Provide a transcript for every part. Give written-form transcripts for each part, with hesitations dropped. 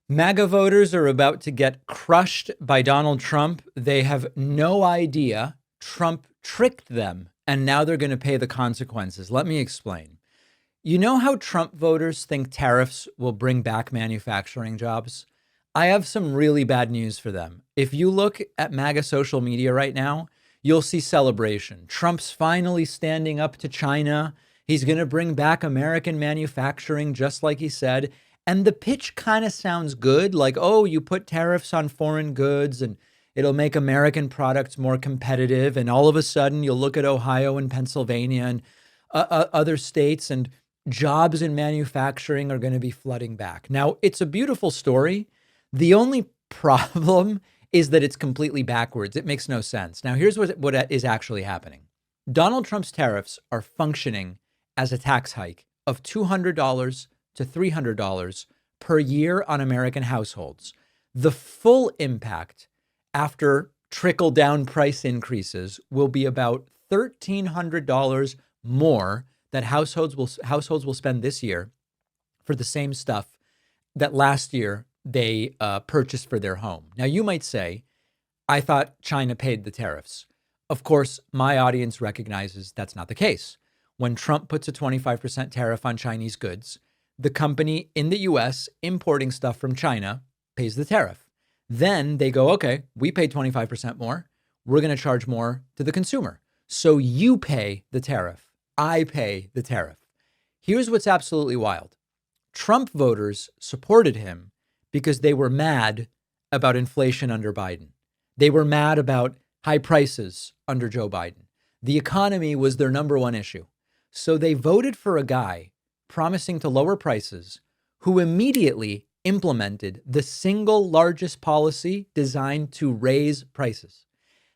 MAGA voters are about to get crushed by Donald Trump. They have no idea Trump tricked them, and now they're going to pay the consequences. Let me explain. You know how Trump voters think tariffs will bring back manufacturing jobs? I have some really bad news for them. If you look at MAGA social media right now, you'll see celebration. Trump's finally standing up to China. He's going to bring back American manufacturing, just like he said. And the pitch kind of sounds good, like, oh, you put tariffs on foreign goods and it'll make American products more competitive. And all of a sudden, you'll look at Ohio and Pennsylvania and other states, and jobs in manufacturing are going to be flooding back. Now, it's a beautiful story. The only problem is that it's completely backwards. It makes no sense. Now, here's what is actually happening. Donald Trump's tariffs are functioning as a tax hike of $200 to $300 per year on American households. The full impact after trickle down price increases will be about $1,300 more that households will spend this year for the same stuff that last year they purchased for their home. Now, you might say, I thought China paid the tariffs. Of course, my audience recognizes that's not the case. When Trump puts a 25% tariff on Chinese goods, the company in the US importing stuff from China pays the tariff. Then they go, okay, we pay 25% more. We're going to charge more to the consumer. So you pay the tariff. I pay the tariff. Here's what's absolutely wild. Trump voters supported him because they were mad about inflation under Biden. They were mad about high prices under Joe Biden. The economy was their number one issue. So they voted for a guy promising to lower prices who immediately implemented the single largest policy designed to raise prices.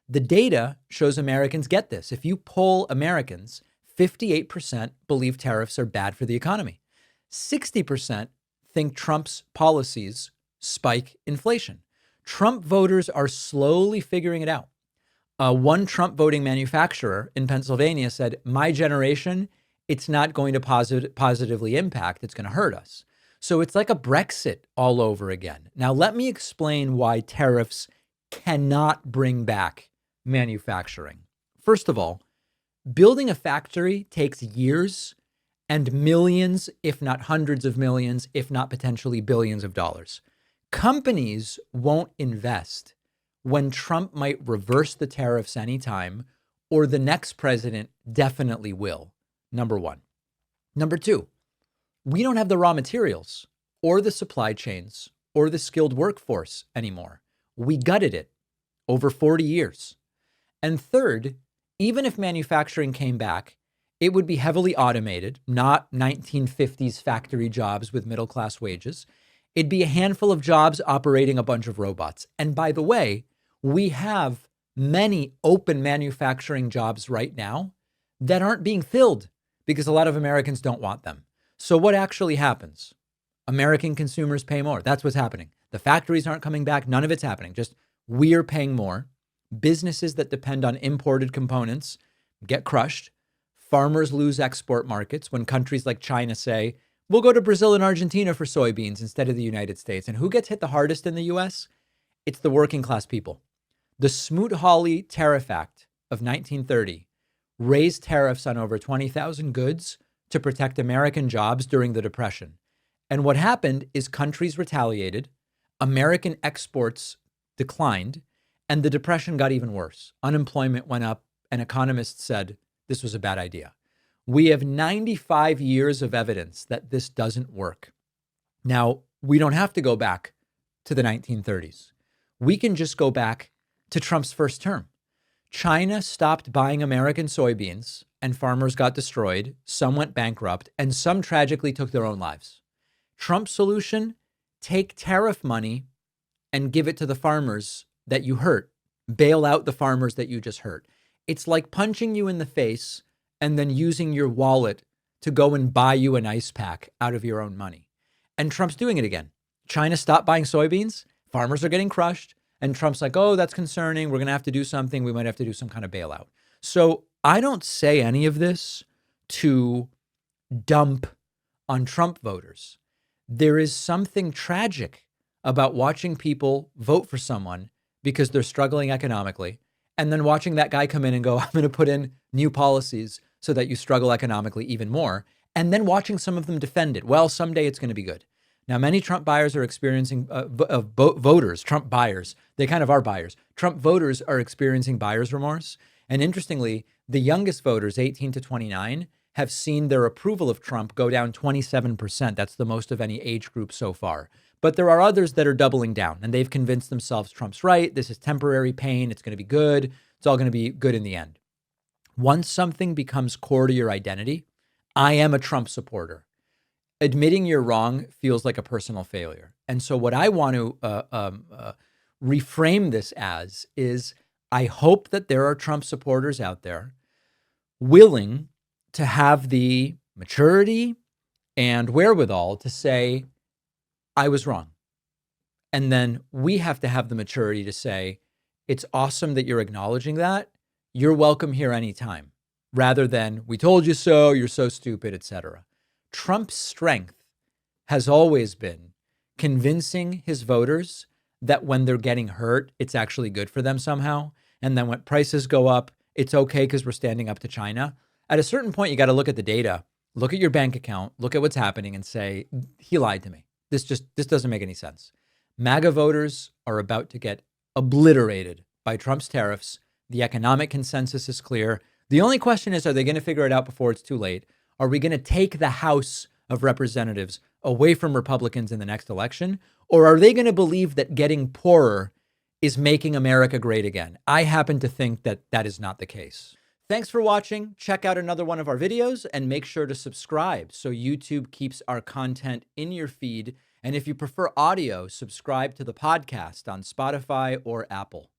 The data shows Americans get this. If you poll Americans, 58% believe tariffs are bad for the economy. 60% think Trump's policies spike inflation. Trump voters are slowly figuring it out. One Trump voting manufacturer in Pennsylvania said, my generation, it's not going to positively impact. It's going to hurt us. So it's like a Brexit all over again. Now, let me explain why tariffs cannot bring back manufacturing. First of all, building a factory takes years and millions, if not hundreds of millions, if not potentially billions of dollars. Companies won't invest when Trump might reverse the tariffs anytime, or the next president definitely will. Number one. Number two, we don't have the raw materials or the supply chains or the skilled workforce anymore. We gutted it over 40 years. And third, even if manufacturing came back, it would be heavily automated, not 1950s factory jobs with middle-class wages. It'd be a handful of jobs operating a bunch of robots. And by the way, we have many open manufacturing jobs right now that aren't being filled because a lot of Americans don't want them. So what actually happens? American consumers pay more. That's what's happening. The factories aren't coming back. None of it's happening. Just we're paying more. Businesses that depend on imported components get crushed. Farmers lose export markets when countries like China say, we'll go to Brazil and Argentina for soybeans instead of the United States. And who gets hit the hardest in the US? It's the working class people. The Smoot-Hawley Tariff Act of 1930 raised tariffs on over 20,000 goods to protect American jobs during the Depression. And what happened is countries retaliated, American exports declined, and the Depression got even worse. Unemployment went up, and economists said this was a bad idea. We have 95 years of evidence that this doesn't work. Now, we don't have to go back to the 1930s. We can just go back to Trump's first term. China stopped buying American soybeans and farmers got destroyed. Some went bankrupt and some tragically took their own lives. Trump's solution, take tariff money and give it to the farmers that you hurt. Bail out the farmers that you just hurt. It's like punching you in the face and then using your wallet to go and buy you an ice pack out of your own money. And Trump's doing it again. China stopped buying soybeans. Farmers are getting crushed. And Trump's like, oh, that's concerning. We're going to have to do something. We might have to do some kind of bailout. So I don't say any of this to dump on Trump voters. There is something tragic about watching people vote for someone because they're struggling economically, and then watching that guy come in and go, I'm going to put in new policies so that you struggle economically even more, and then watching some of them defend it. Well, someday it's going to be good. Now, many Trump buyers are experiencing, voters, Trump buyers, they kind of are buyers. Trump voters are experiencing buyer's remorse. And interestingly, the youngest voters, 18 to 29, have seen their approval of Trump go down 27%. That's the most of any age group so far. But there are others that are doubling down, and they've convinced themselves Trump's right. This is temporary pain. It's going to be good. It's all going to be good in the end. Once something becomes core to your identity, I am a Trump supporter. Admitting you're wrong feels like a personal failure. And so what I want to reframe this as is I hope that there are Trump supporters out there willing to have the maturity and wherewithal to say, I was wrong. And then we have to have the maturity to say, it's awesome that you're acknowledging that. You're welcome here anytime, rather than we told you so, you're so stupid, etc. Trump's strength has always been convincing his voters that when they're getting hurt, it's actually good for them somehow. And then when prices go up, it's okay because we're standing up to China. At a certain point, you got to look at the data, look at your bank account, look at what's happening and say, he lied to me. This doesn't make any sense. MAGA voters are about to get obliterated by Trump's tariffs. The economic consensus is clear. The only question is, are they going to figure it out before it's too late? Are we going to take the House of Representatives away from Republicans in the next election? Or are they going to believe that getting poorer is making America great again? I happen to think that that is not the case. Thanks for watching. Check out another one of our videos and make sure to subscribe so YouTube keeps our content in your feed. And if you prefer audio, subscribe to the podcast on Spotify or Apple.